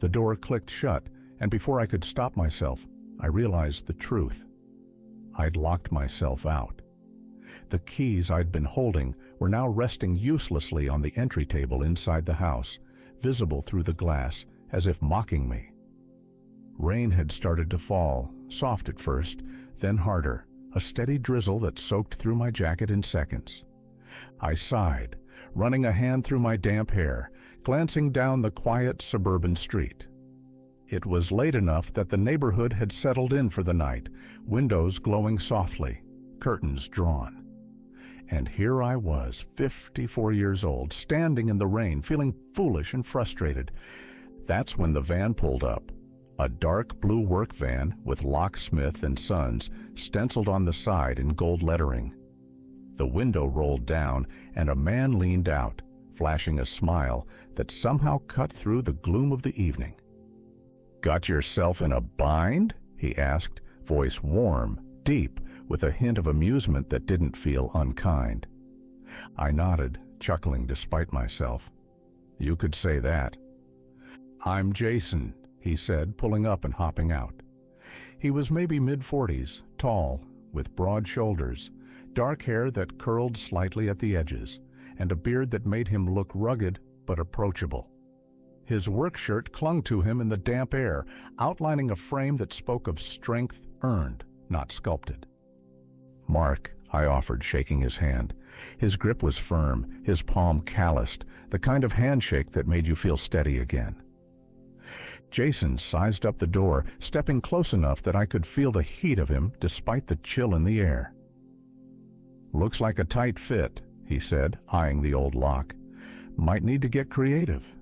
The door clicked shut, and before I could stop myself, I realized the truth. I'd locked myself out. The keys I'd been holding were now resting uselessly on the entry table inside the house, visible through the glass, as if mocking me. Rain had started to fall, soft at first, then harder, a steady drizzle that soaked through my jacket in seconds. I sighed, running a hand through my damp hair, glancing down the quiet suburban street. It was late enough that the neighborhood had settled in for the night, windows glowing softly, curtains drawn. And here I was, 54 years old, standing in the rain, feeling foolish and frustrated. That's when the van pulled up. A dark blue work van with Locksmith and Sons stenciled on the side in gold lettering. The window rolled down and a man leaned out, flashing a smile that somehow cut through the gloom of the evening. "Got yourself in a bind?" he asked, voice warm, deep, with a hint of amusement that didn't feel unkind. I nodded, chuckling despite myself. "You could say that." "I'm Jason," he said, pulling up and hopping out. He was maybe mid-40s, tall, with broad shoulders, dark hair that curled slightly at the edges, and a beard that made him look rugged but approachable. His work shirt clung to him in the damp air, outlining a frame that spoke of strength earned, not sculpted. "Mark," I offered, shaking his hand. His grip was firm, his palm calloused, the kind of handshake that made you feel steady again. Jason sized up the door, stepping close enough that I could feel the heat of him despite the chill in the air. "Looks like a tight fit," he said, eyeing the old lock. "Might need to get creative."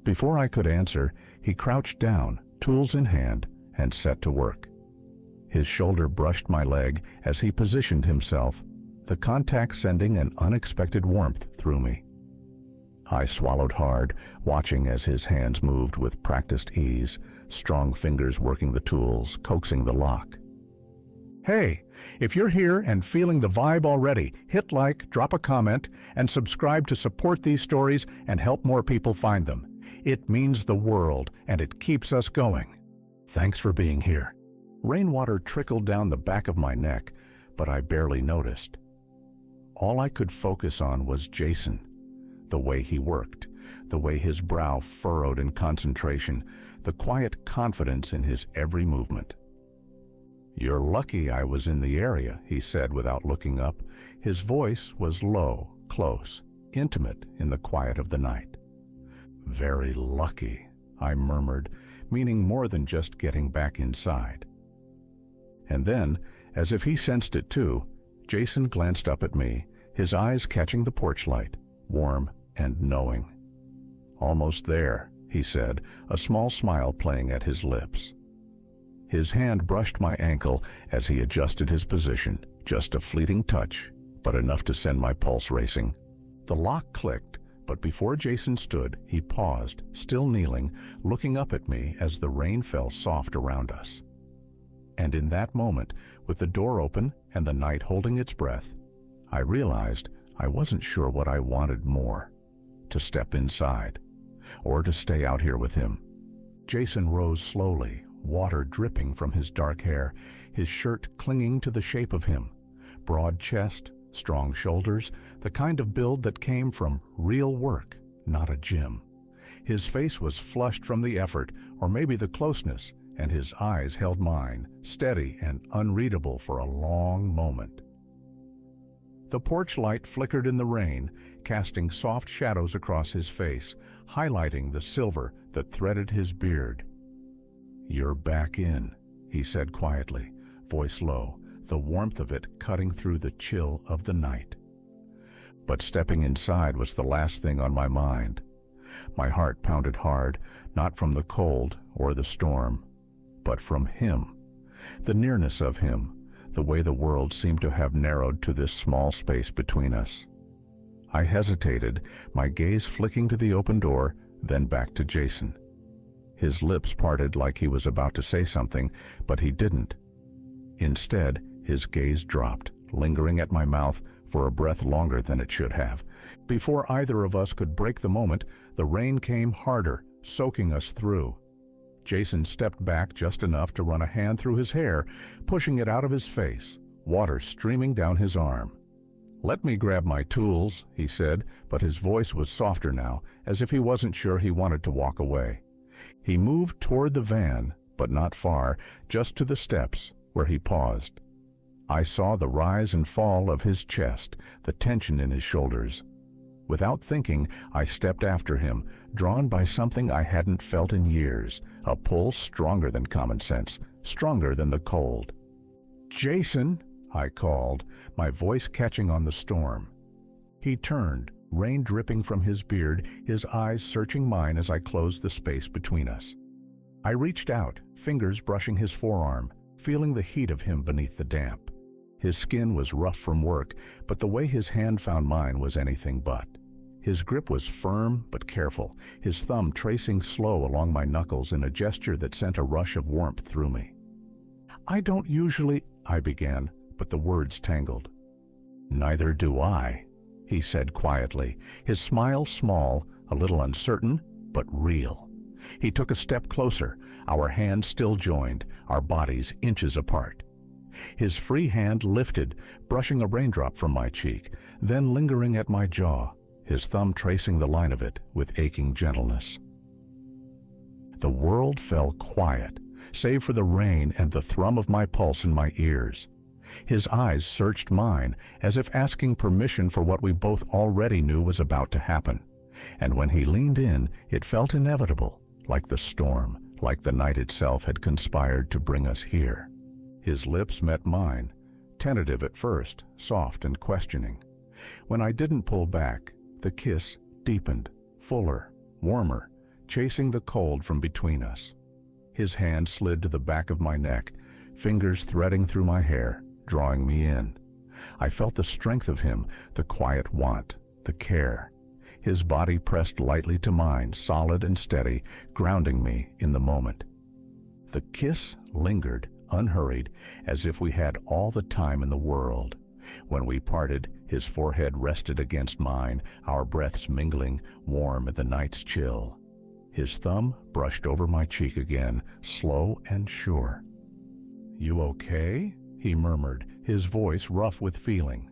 Before I could answer, he crouched down, tools in hand, and set to work. His shoulder brushed my leg as he positioned himself, the contact sending an unexpected warmth through me. I swallowed hard, watching as his hands moved with practiced ease, strong fingers working the tools, coaxing the lock. Hey, if you're here and feeling the vibe already, hit like, drop a comment, and subscribe to support these stories and help more people find them. It means the world, and it keeps us going. Thanks for being here. Rainwater trickled down the back of my neck, but I barely noticed. All I could focus on was Jason. The way he worked, the way his brow furrowed in concentration, the quiet confidence in his every movement. "You're lucky I was in the area," he said without looking up. His voice was low, close, intimate in the quiet of the night. "Very lucky," I murmured, meaning more than just getting back inside. And then, as if he sensed it too, Jason glanced up at me, his eyes catching the porch light, warm and knowing. "Almost there," he said, a small smile playing at his lips. His hand brushed my ankle as he adjusted his position, just a fleeting touch, but enough to send my pulse racing. The lock clicked, but before Jason stood, he paused, still kneeling, looking up at me as the rain fell soft around us. And in that moment, with the door open and the night holding its breath, I realized I wasn't sure what I wanted more. To step inside, or to stay out here with him. Jason rose slowly, water dripping from his dark hair, his shirt clinging to the shape of him. Broad chest, strong shoulders, the kind of build that came from real work, not a gym. His face was flushed from the effort, or maybe the closeness, and his eyes held mine, steady and unreadable for a long moment. The porch light flickered in the rain, casting soft shadows across his face, highlighting the silver that threaded his beard. "You're back in," he said quietly, voice low, the warmth of it cutting through the chill of the night. But stepping inside was the last thing on my mind. My heart pounded hard, not from the cold or the storm, but from him, the nearness of him, the way the world seemed to have narrowed to this small space between us. I hesitated, my gaze flicking to the open door, then back to Jason. His lips parted like he was about to say something, but he didn't. Instead, his gaze dropped, lingering at my mouth for a breath longer than it should have. Before either of us could break the moment, the rain came harder, soaking us through. Jason stepped back just enough to run a hand through his hair, pushing it out of his face, water streaming down his arm. "Let me grab my tools," he said, but his voice was softer now, as if he wasn't sure he wanted to walk away. He moved toward the van, but not far, just to the steps, where he paused. I saw the rise and fall of his chest, the tension in his shoulders. Without thinking, I stepped after him, drawn by something I hadn't felt in years, a pull stronger than common sense, stronger than the cold. "Jason!" I called, my voice catching on the storm. He turned, rain dripping from his beard, his eyes searching mine as I closed the space between us. I reached out, fingers brushing his forearm, feeling the heat of him beneath the damp. His skin was rough from work, but the way his hand found mine was anything but. His grip was firm but careful, his thumb tracing slow along my knuckles in a gesture that sent a rush of warmth through me. "I don't usually," I began, but the words tangled. "Neither do I," he said quietly, his smile small, a little uncertain, but real. He took a step closer, our hands still joined, our bodies inches apart. His free hand lifted, brushing a raindrop from my cheek, then lingering at my jaw, his thumb tracing the line of it with aching gentleness. The world fell quiet, save for the rain and the thrum of my pulse in my ears. His eyes searched mine, as if asking permission for what we both already knew was about to happen. And when he leaned in, it felt inevitable, like the storm, like the night itself had conspired to bring us here. His lips met mine, tentative at first, soft and questioning. When I didn't pull back, the kiss deepened, fuller, warmer, chasing the cold from between us. His hand slid to the back of my neck, fingers threading through my hair, drawing me in. I felt the strength of him, the quiet want, the care. His body pressed lightly to mine, solid and steady, grounding me in the moment. The kiss lingered, unhurried, as if we had all the time in the world. When we parted, his forehead rested against mine, our breaths mingling, warm in the night's chill. His thumb brushed over my cheek again, slow and sure. "You okay?" he murmured, his voice rough with feeling.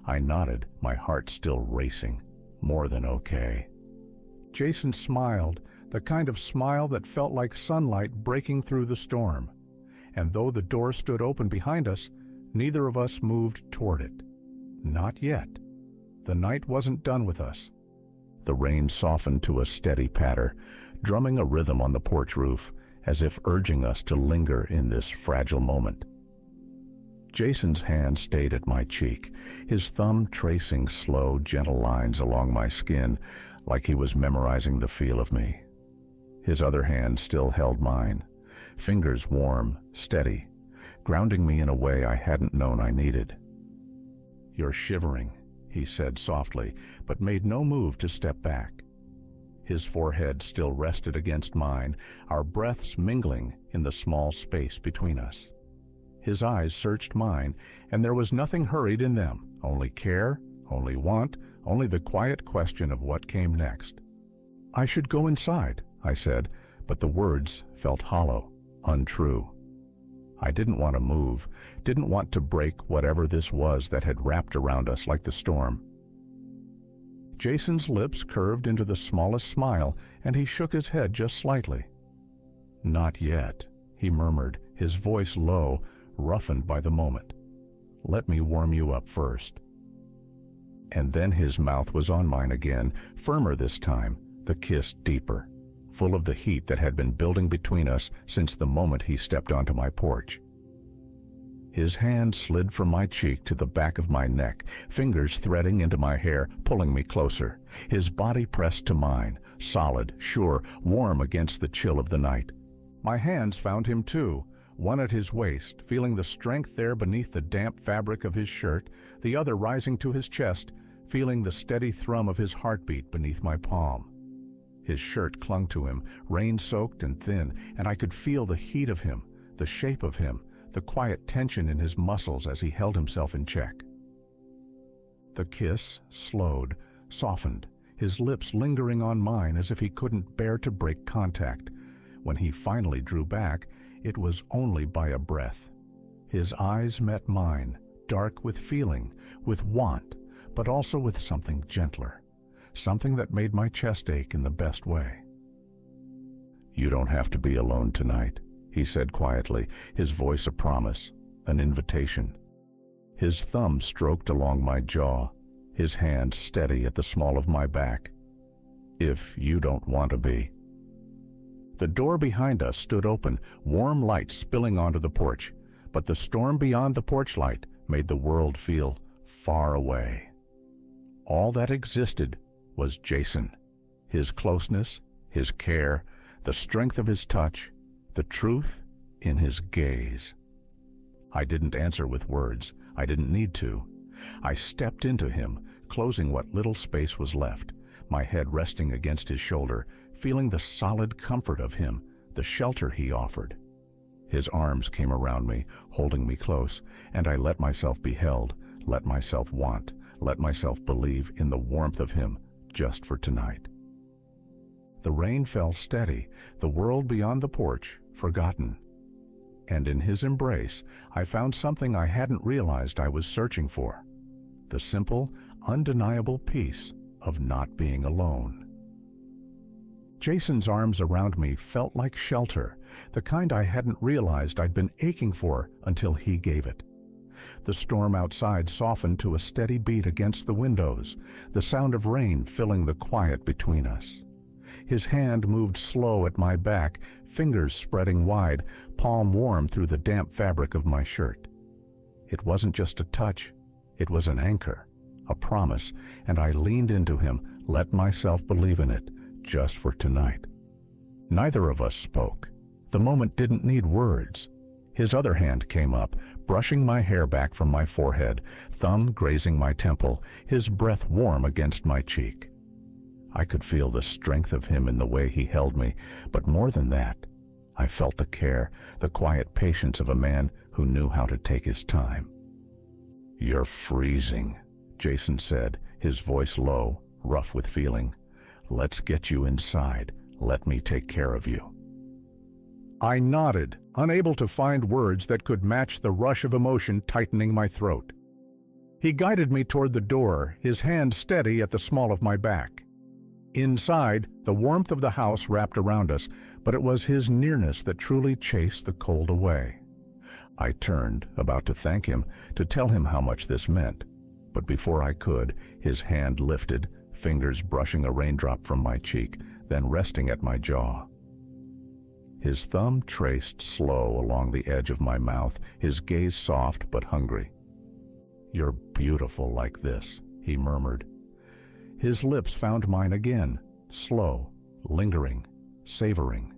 I nodded, my heart still racing. More than okay. Jason smiled, the kind of smile that felt like sunlight breaking through the storm. And though the door stood open behind us, neither of us moved toward it. Not yet. The night wasn't done with us. The rain softened to a steady patter, drumming a rhythm on the porch roof, as if urging us to linger in this fragile moment. Jason's hand stayed at my cheek, his thumb tracing slow, gentle lines along my skin, like he was memorizing the feel of me. His other hand still held mine, fingers warm, steady, grounding me in a way I hadn't known I needed. "You're shivering," he said softly, but made no move to step back. His forehead still rested against mine, our breaths mingling in the small space between us. His eyes searched mine, and there was nothing hurried in them, only care, only want, only the quiet question of what came next. "I should go inside," I said, but the words felt hollow, untrue. I didn't want to move, didn't want to break whatever this was that had wrapped around us like the storm. Jason's lips curved into the smallest smile, and he shook his head just slightly. "Not yet," he murmured, his voice low, roughened by the moment. "Let me warm you up first." And then his mouth was on mine again, firmer this time, the kiss deeper, full of the heat that had been building between us since the moment he stepped onto my porch. His hand slid from my cheek to the back of my neck, fingers threading into my hair, pulling me closer. His body pressed to mine, solid, sure, warm against the chill of the night. My hands found him too, one at his waist, feeling the strength there beneath the damp fabric of his shirt, the other rising to his chest, feeling the steady thrum of his heartbeat beneath my palm. His shirt clung to him, rain-soaked and thin, and I could feel the heat of him, the shape of him, the quiet tension in his muscles as he held himself in check. The kiss slowed, softened, his lips lingering on mine as if he couldn't bear to break contact. When he finally drew back, it was only by a breath. His eyes met mine, dark with feeling, with want, but also with something gentler, something that made my chest ache in the best way. "You don't have to be alone tonight," he said quietly, his voice a promise, an invitation. His thumb stroked along my jaw, his hand steady at the small of my back. "If you don't want to be." The door behind us stood open, warm light spilling onto the porch, but the storm beyond the porch light made the world feel far away. All that existed was Jason, his closeness, his care, the strength of his touch, the truth in his gaze. I didn't answer with words. I didn't need to. I stepped into him, closing what little space was left, my head resting against his shoulder, feeling the solid comfort of him, the shelter he offered. His arms came around me, holding me close, and I let myself be held, let myself want, let myself believe in the warmth of him just for tonight. The rain fell steady, the world beyond the porch forgotten. And in his embrace, I found something I hadn't realized I was searching for: the simple, undeniable peace of not being alone. Jason's arms around me felt like shelter, the kind I hadn't realized I'd been aching for until he gave it. The storm outside softened to a steady beat against the windows, the sound of rain filling the quiet between us. His hand moved slow at my back, fingers spreading wide, palm warm through the damp fabric of my shirt. It wasn't just a touch, it was an anchor, a promise, and I leaned into him, let myself believe in it, just for tonight. Neither of us spoke. The moment didn't need words. His other hand came up, brushing my hair back from my forehead, thumb grazing my temple, his breath warm against my cheek. I could feel the strength of him in the way he held me, but more than that, I felt the care, the quiet patience of a man who knew how to take his time. "You're freezing," Jason said, his voice low, rough with feeling. "Let's get you inside. Let me take care of you." I nodded, unable to find words that could match the rush of emotion tightening my throat. He guided me toward the door, his hand steady at the small of my back. Inside, the warmth of the house wrapped around us, but it was his nearness that truly chased the cold away. I turned, about to thank him, to tell him how much this meant, but before I could, his hand lifted, fingers brushing a raindrop from my cheek, then resting at my jaw. His thumb traced slow along the edge of my mouth, his gaze soft but hungry. "You're beautiful like this," he murmured. His lips found mine again, slow, lingering, savoring.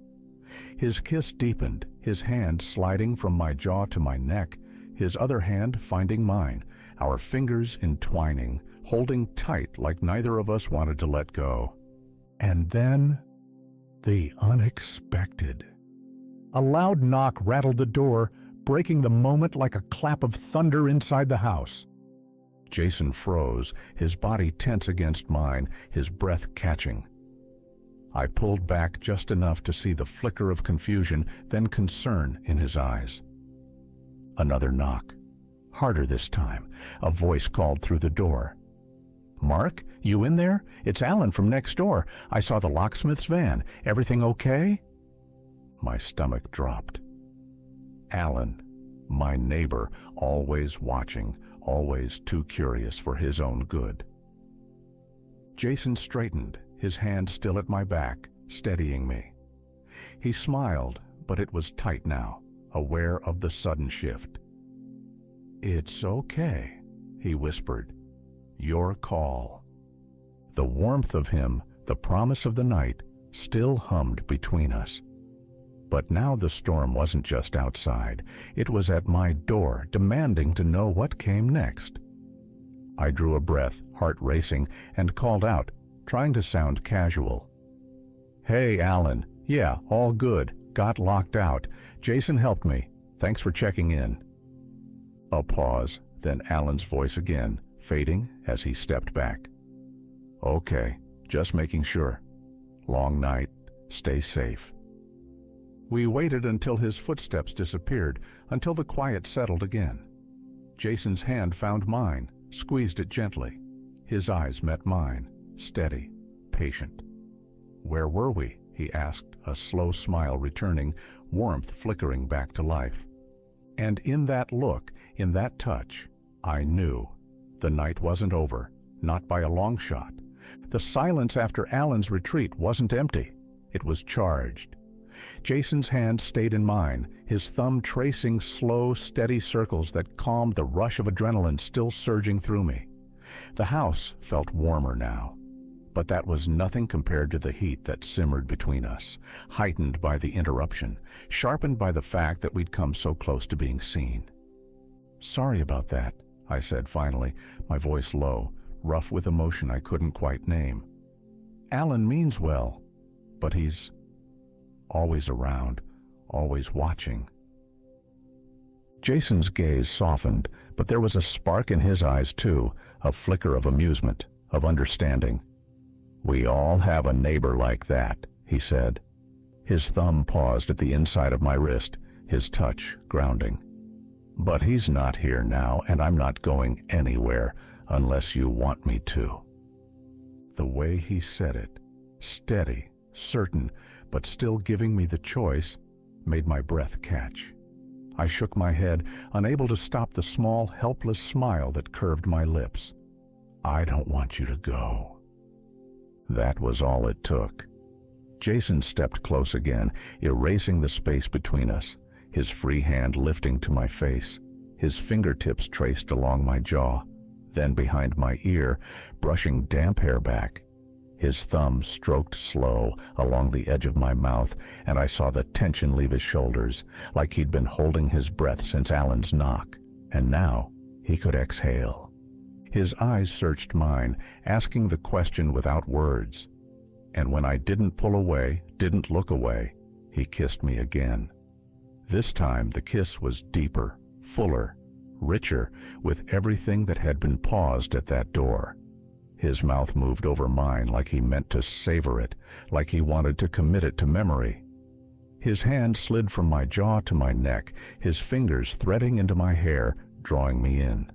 His kiss deepened, his hand sliding from my jaw to my neck, his other hand finding mine, our fingers entwining, holding tight like neither of us wanted to let go. And then, the unexpected. A loud knock rattled the door, breaking the moment like a clap of thunder inside the house. Jason froze, his body tense against mine, his breath catching. I pulled back just enough to see the flicker of confusion, then concern in his eyes. Another knock. Harder this time. A voice called through the door. "Mark, you in there? It's Alan from next door. I saw the locksmith's van. Everything okay?" My stomach dropped. Alan, my neighbor, always watching, always too curious for his own good. Jason straightened, his hand still at my back, steadying me. He smiled, but it was tight now, aware of the sudden shift. "It's okay," he whispered. "Your call." The warmth of him, the promise of the night, still hummed between us. But now the storm wasn't just outside. It was at my door, demanding to know what came next. I drew a breath, heart racing, and called out, trying to sound casual. "Hey, Alan. Yeah, all good. Got locked out. Jason helped me. Thanks for checking in." A pause, then Alan's voice again, fading as he stepped back. "Okay, Just making sure. Long night. Stay safe." We waited until his footsteps disappeared, until the quiet settled again. Jason's hand found mine, squeezed it gently. His eyes met mine, steady, patient. "Where were we?" he asked, a slow smile returning, warmth flickering back to life. And in that look, in that touch, I knew. The night wasn't over, not by a long shot. The silence after Alan's retreat wasn't empty. It was charged. Jason's hand stayed in mine, his thumb tracing slow, steady circles that calmed the rush of adrenaline still surging through me. The house felt warmer now, but that was nothing compared to the heat that simmered between us, heightened by the interruption, sharpened by the fact that we'd come so close to being seen. "Sorry about that," I said finally, my voice low, rough with emotion I couldn't quite name. "Alan means well, but he's always around, always watching." Jason's gaze softened, but there was a spark in his eyes too, a flicker of amusement, of understanding. "We all have a neighbor like that," he said. His thumb paused at the inside of my wrist, his touch grounding. "But he's not here now, and I'm not going anywhere unless you want me to." The way he said it, steady, certain, but still giving me the choice, made my breath catch. I shook my head, unable to stop the small, helpless smile that curved my lips. "I don't want you to go." That was all it took. Jason stepped close again, erasing the space between us, his free hand lifting to my face, his fingertips traced along my jaw, then behind my ear, brushing damp hair back. His thumb stroked slow along the edge of my mouth, and I saw the tension leave his shoulders, like he'd been holding his breath since Alan's knock, and now he could exhale. His eyes searched mine, asking the question without words. And when I didn't pull away, didn't look away, he kissed me again. This time the kiss was deeper, fuller, richer, with everything that had been paused at that door. His mouth moved over mine like he meant to savor it, like he wanted to commit it to memory. His hand slid from my jaw to my neck, his fingers threading into my hair, drawing me in.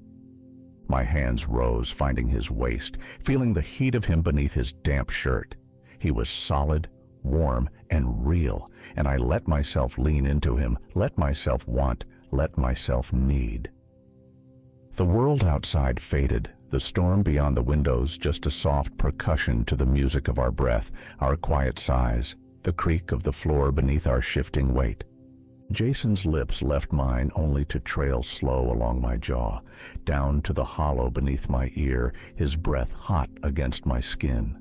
My hands rose, finding his waist, feeling the heat of him beneath his damp shirt. He was solid, warm, and real, and I let myself lean into him, let myself want, let myself need. The world outside faded, the storm beyond the windows just a soft percussion to the music of our breath, our quiet sighs, the creak of the floor beneath our shifting weight. Jason's lips left mine only to trail slow along my jaw, down to the hollow beneath my ear, his breath hot against my skin.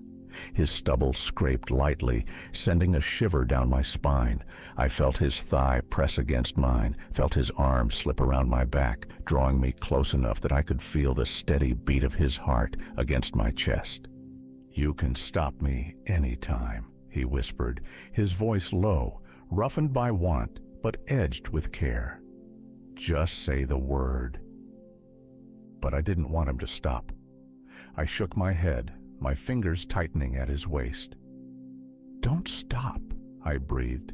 His stubble scraped lightly, sending a shiver down my spine. I felt his thigh press against mine, felt his arm slip around my back, drawing me close enough that I could feel the steady beat of his heart against my chest. "You can stop me anytime," he whispered, his voice low, roughened by want, but edged with care. "Just say the word." But I didn't want him to stop. I shook my head, my fingers tightening at his waist. "Don't stop," I breathed.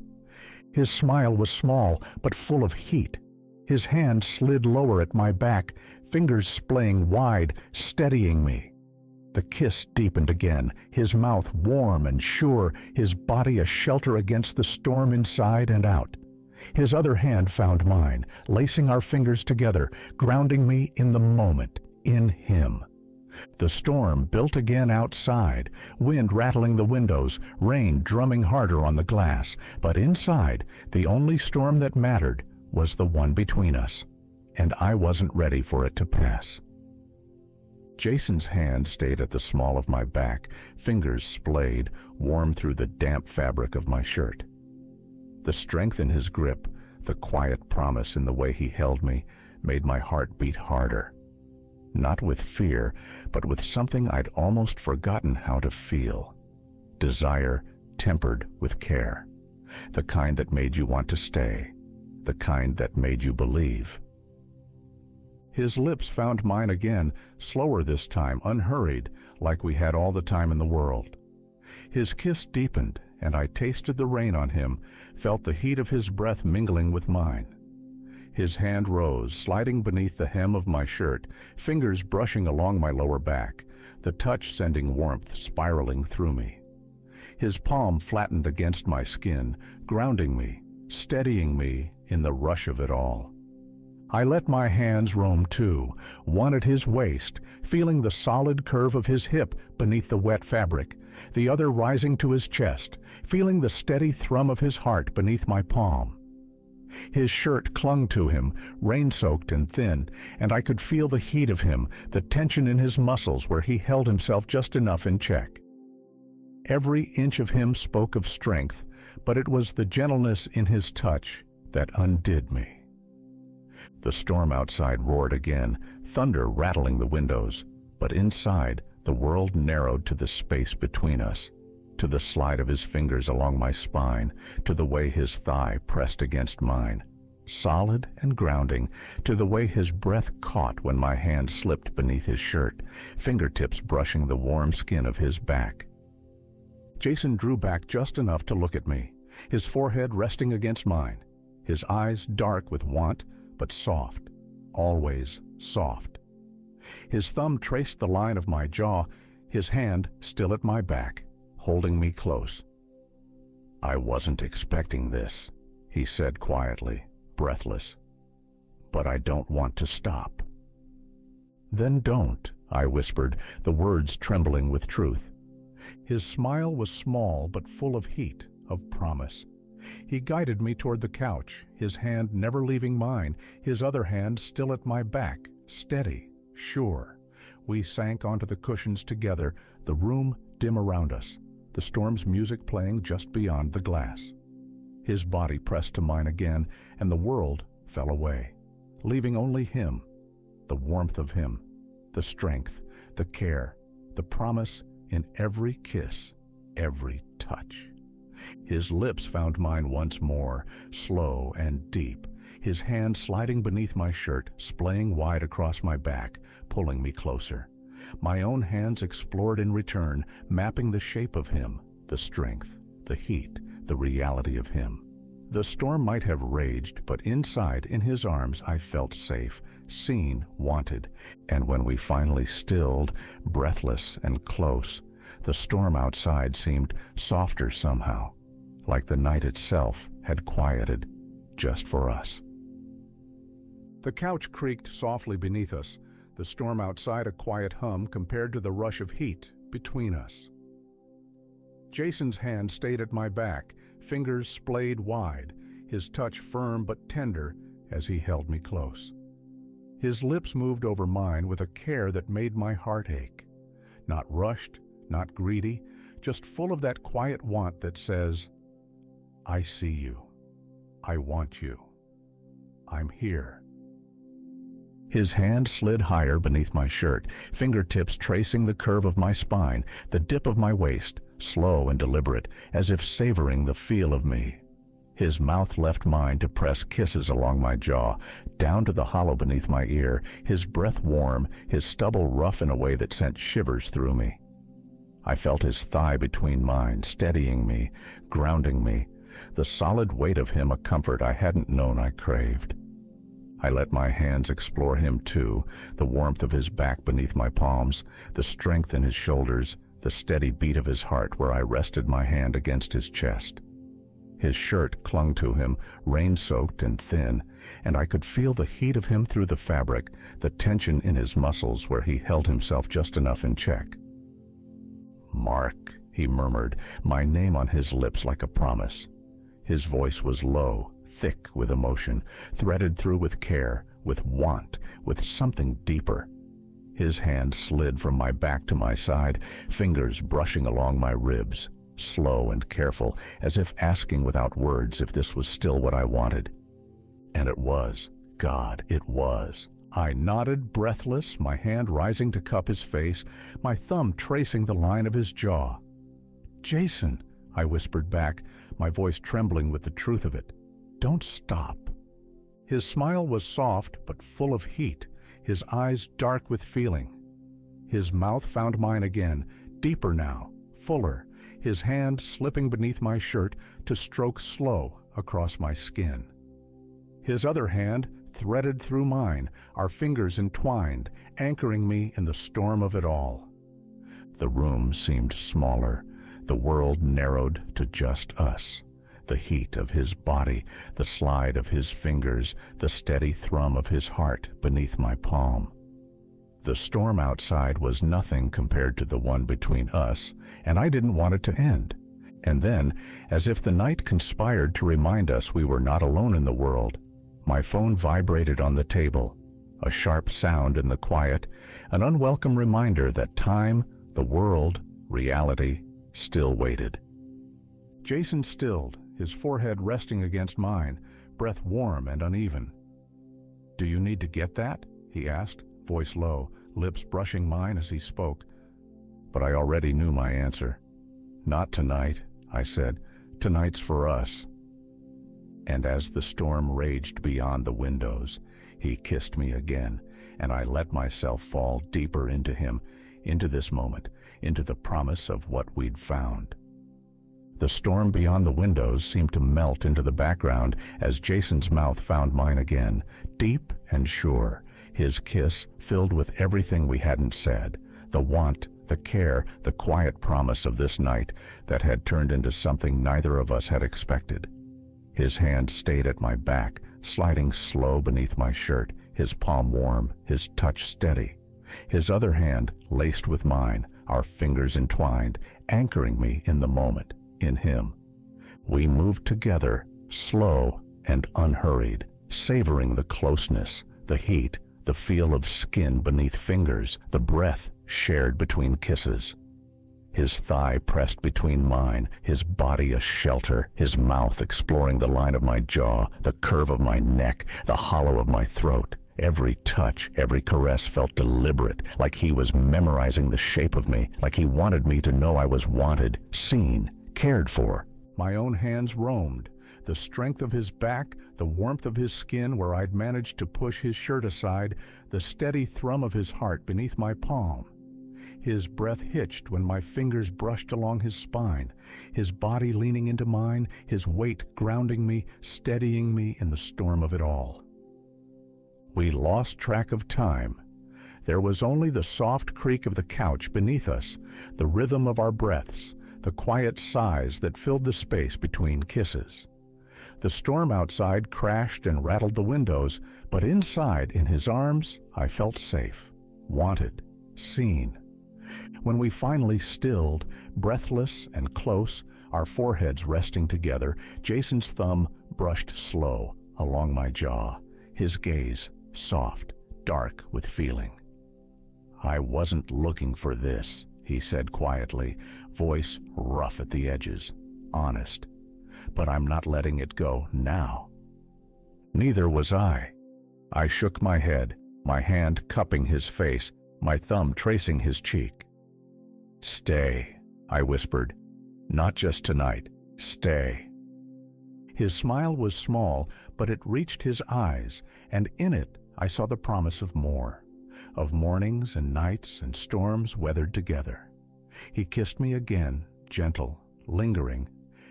His smile was small, but full of heat. His hand slid lower at my back, fingers splaying wide, steadying me. The kiss deepened again, his mouth warm and sure, his body a shelter against the storm inside and out. His other hand found mine, lacing our fingers together, grounding me in the moment, in him. The storm built again outside, wind rattling the windows, rain drumming harder on the glass, but inside, the only storm that mattered was the one between us, and I wasn't ready for it to pass. Jason's hand stayed at the small of my back, fingers splayed, warm through the damp fabric of my shirt. The strength in his grip, the quiet promise in the way he held me, made my heart beat harder. Not with fear, but with something I'd almost forgotten how to feel. Desire tempered with care. The kind that made you want to stay. The kind that made you believe. His lips found mine again, slower this time, unhurried, like we had all the time in the world. His kiss deepened, and I tasted the rain on him, felt the heat of his breath mingling with mine. His hand rose, sliding beneath the hem of my shirt, fingers brushing along my lower back, the touch sending warmth spiraling through me. His palm flattened against my skin, grounding me, steadying me in the rush of it all. I let my hands roam too, one at his waist, feeling the solid curve of his hip beneath the wet fabric, the other rising to his chest, feeling the steady thrum of his heart beneath my palm. His shirt clung to him, rain-soaked and thin, and I could feel the heat of him, the tension in his muscles where he held himself just enough in check. Every inch of him spoke of strength, but it was the gentleness in his touch that undid me. The storm outside roared again, thunder rattling the windows, but inside the world narrowed to the space between us, to the slide of his fingers along my spine, to the way his thigh pressed against mine, solid and grounding, to the way his breath caught when my hand slipped beneath his shirt, fingertips brushing the warm skin of his back. Jason drew back just enough to look at me, his forehead resting against mine, his eyes dark with want, but soft, always soft. His thumb traced the line of my jaw, his hand still at my back, holding me close. "I wasn't expecting this," he said quietly, breathless. "But I don't want to stop." "Then don't," I whispered, the words trembling with truth. His smile was small but full of heat, of promise. He guided me toward the couch, his hand never leaving mine, his other hand still at my back, steady, sure. We sank onto the cushions together, the room dim around us, the storm's music playing just beyond the glass. His body pressed to mine again, and the world fell away, leaving only him, the warmth of him, the strength, the care, the promise in every kiss, every touch. His lips found mine once more, slow and deep, his hand sliding beneath my shirt, splaying wide across my back, pulling me closer. My own hands explored in return, mapping the shape of him, the strength, the heat, the reality of him. The storm might have raged, but inside, in his arms, I felt safe, seen, wanted. And when we finally stilled, breathless and close, the storm outside seemed softer somehow, like the night itself had quieted just for us. The couch creaked softly beneath us, the storm outside a quiet hum compared to the rush of heat between us. Jason's hand stayed at my back, fingers splayed wide, his touch firm but tender as he held me close. His lips moved over mine with a care that made my heart ache. Not rushed, not greedy, just full of that quiet want that says, "I see you. I want you. I'm here." His hand slid higher beneath my shirt, fingertips tracing the curve of my spine, the dip of my waist, slow and deliberate, as if savoring the feel of me. His mouth left mine to press kisses along my jaw, down to the hollow beneath my ear, his breath warm, his stubble rough in a way that sent shivers through me. I felt his thigh between mine, steadying me, grounding me, the solid weight of him a comfort I hadn't known I craved. I let my hands explore him too, the warmth of his back beneath my palms, the strength in his shoulders, the steady beat of his heart where I rested my hand against his chest. His shirt clung to him, rain-soaked and thin, and I could feel the heat of him through the fabric, the tension in his muscles where he held himself just enough in check. "Mark," he murmured, my name on his lips like a promise. His voice was low, thick with emotion, threaded through with care, with want, with something deeper. His hand slid from my back to my side, fingers brushing along my ribs, slow and careful, as if asking without words if this was still what I wanted. And it was. God, it was. I nodded, breathless, my hand rising to cup his face, my thumb tracing the line of his jaw. "Jason," I whispered back, my voice trembling with the truth of it. "Don't stop." His smile was soft but full of heat, his eyes dark with feeling. His mouth found mine again, deeper now, fuller, his hand slipping beneath my shirt to stroke slow across my skin. His other hand threaded through mine, our fingers entwined, anchoring me in the storm of it all. The room seemed smaller, the world narrowed to just us. The heat of his body, the slide of his fingers, the steady thrum of his heart beneath my palm. The storm outside was nothing compared to the one between us, and I didn't want it to end. And then, as if the night conspired to remind us we were not alone in the world, my phone vibrated on the table, a sharp sound in the quiet, an unwelcome reminder that time, the world, reality, still waited. Jason stilled, his forehead resting against mine, breath warm and uneven. "Do you need to get that?" he asked, voice low, lips brushing mine as he spoke. But I already knew my answer. "Not tonight," I said. "Tonight's for us." And as the storm raged beyond the windows, he kissed me again, and I let myself fall deeper into him, into this moment, into the promise of what we'd found. The storm beyond the windows seemed to melt into the background as Jason's mouth found mine again, deep and sure, his kiss filled with everything we hadn't said, the want, the care, the quiet promise of this night that had turned into something neither of us had expected. His hand stayed at my back, sliding slow beneath my shirt, his palm warm, his touch steady. His other hand laced with mine, our fingers entwined, anchoring me in the moment, in him. We moved together, slow and unhurried, savoring the closeness, the heat, the feel of skin beneath fingers, the breath shared between kisses. His thigh pressed between mine, his body a shelter, his mouth exploring the line of my jaw, the curve of my neck, the hollow of my throat. Every touch, every caress felt deliberate, like he was memorizing the shape of me, like he wanted me to know I was wanted, seen, cared for. My own hands roamed, the strength of his back, the warmth of his skin where I'd managed to push his shirt aside, the steady thrum of his heart beneath my palm. His breath hitched when my fingers brushed along his spine, his body leaning into mine, his weight grounding me, steadying me in the storm of it all. We lost track of time. There was only the soft creak of the couch beneath us, the rhythm of our breaths, the quiet sighs that filled the space between kisses. The storm outside crashed and rattled the windows, but inside, in his arms, I felt safe, wanted, seen. When we finally stilled, breathless and close, our foreheads resting together, Jason's thumb brushed slow along my jaw, his gaze soft, dark with feeling. "I wasn't looking for this," he said quietly, voice rough at the edges, honest. "But I'm not letting it go now." Neither was I. I shook my head, my hand cupping his face, my thumb tracing his cheek. "Stay," I whispered. "Not just tonight. Stay." His smile was small, but it reached his eyes, and in it I saw the promise of more, of mornings and nights and storms weathered together. He kissed me again, gentle, lingering,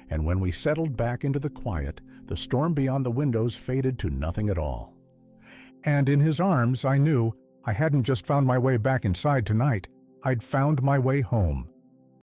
and when we settled back into the quiet, the storm beyond the windows faded to nothing at all. And in his arms I knew I hadn't just found my way back inside tonight, I'd found my way home.